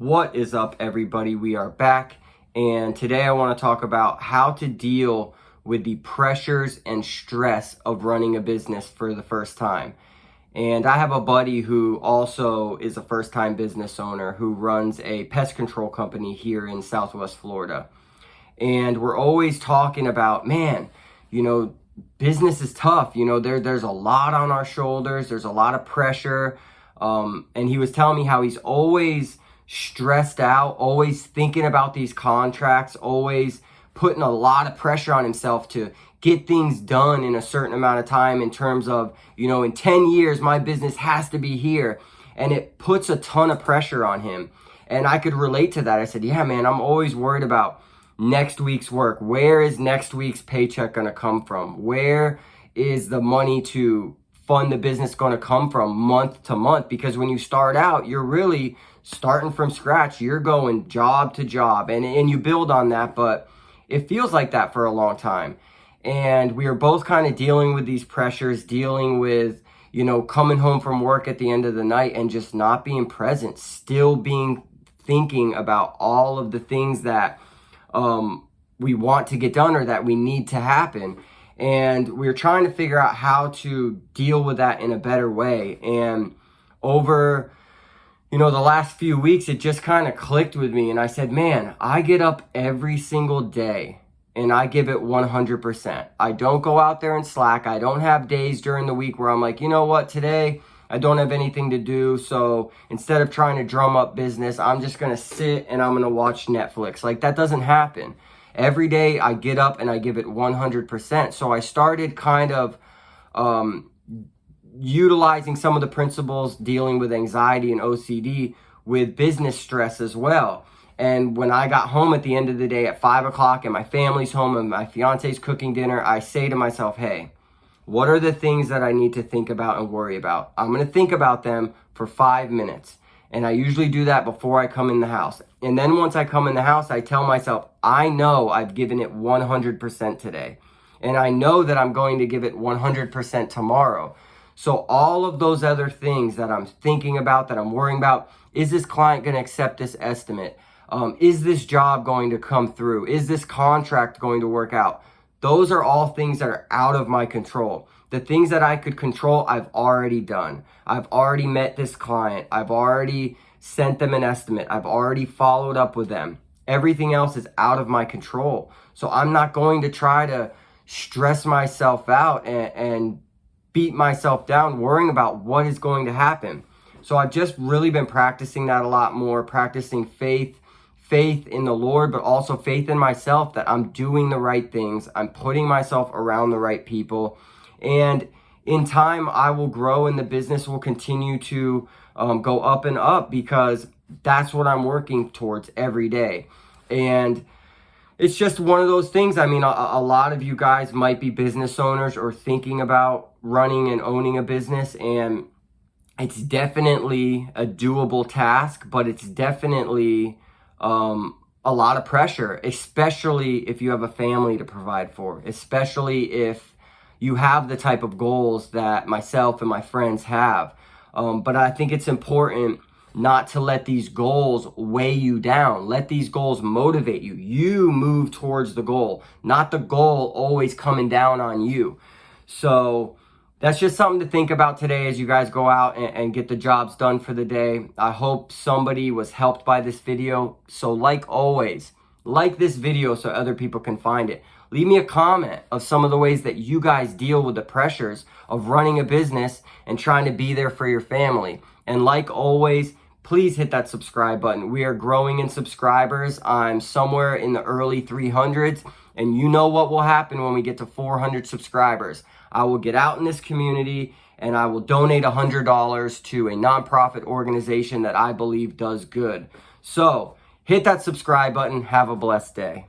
What is up, everybody? We are back, and today I want to talk about how to deal with the pressures and stress of running a business for the first time. And I have a buddy who also is a first-time business owner who runs a pest control company here in Southwest Florida. And we're always talking about, man, business is tough. There's a lot on our shoulders. There's a lot of pressure. And he was telling me how he's always stressed out, always thinking about these contracts, always putting a lot of pressure on himself to get things done in a certain amount of time in terms of, in 10 years, my business has to be here. And it puts a ton of pressure on him. And I could relate to that. I said, yeah, man, I'm always worried about next week's work. Where is next week's paycheck going to come from? Where is the money to fund the business going to come from month to month? Because when you start out, you're really starting from scratch. You're going job to job and you build on that, but it feels like that for a long time. And we are both kind of dealing with these pressures, dealing with, coming home from work at the end of the night and just not being present, still thinking about all of the things that we want to get done or that we need to happen. And we're trying to figure out how to deal with that in a better way. And over, the last few weeks, it just kind of clicked with me. And I said, man, I get up every single day and I give it 100%. I don't go out there and slack. I don't have days during the week where I'm like, you know what, today I don't have anything to do. So instead of trying to drum up business, I'm just going to sit and I'm going to watch Netflix. Like, that doesn't happen. Every day I get up and I give it 100%. So I started kind of utilizing some of the principles dealing with anxiety and OCD with business stress as well. And when I got home at the end of the day at 5 o'clock and my family's home and my fiance's cooking dinner, I say to myself, hey, what are the things that I need to think about and worry about? I'm going to think about them for 5 minutes. And I usually do that before I come in the house. And then once I come in the house, I tell myself, I know I've given it 100% today. And I know that I'm going to give it 100% tomorrow. So all of those other things that I'm thinking about, that I'm worrying about, is this client going to accept this estimate? Is this job going to come through? Is this contract going to work out? Those are all things that are out of my control. The things that I could control, I've already done. I've already met this client. I've already sent them an estimate. I've already followed up with them. Everything else is out of my control. So I'm not going to try to stress myself out and beat myself down worrying about what is going to happen. So I've just really been practicing that a lot more, practicing faith in the Lord, but also faith in myself that I'm doing the right things. I'm putting myself around the right people. And in time, I will grow and the business will continue to go up and up because that's what I'm working towards every day. And it's just one of those things. I mean, a lot of you guys might be business owners or thinking about running and owning a business, and it's definitely a doable task, but it's definitely a lot of pressure, especially if you have a family to provide for, especially if you have the type of goals that myself and my friends have. But I think it's important not to let these goals weigh you down. Let these goals motivate you. You move towards the goal, not the goal always coming down on you. So that's just something to think about today as you guys go out and get the jobs done for the day. I hope somebody was helped by this video. So like always, like this video so other people can find it. Leave me a comment of some of the ways that you guys deal with the pressures of running a business and trying to be there for your family. And like always, please hit that subscribe button. We are growing in subscribers. I'm somewhere in the early 300s. And you know what will happen when we get to 400 subscribers. I will get out in this community and I will donate $100 to a nonprofit organization that I believe does good. So hit that subscribe button. Have a blessed day.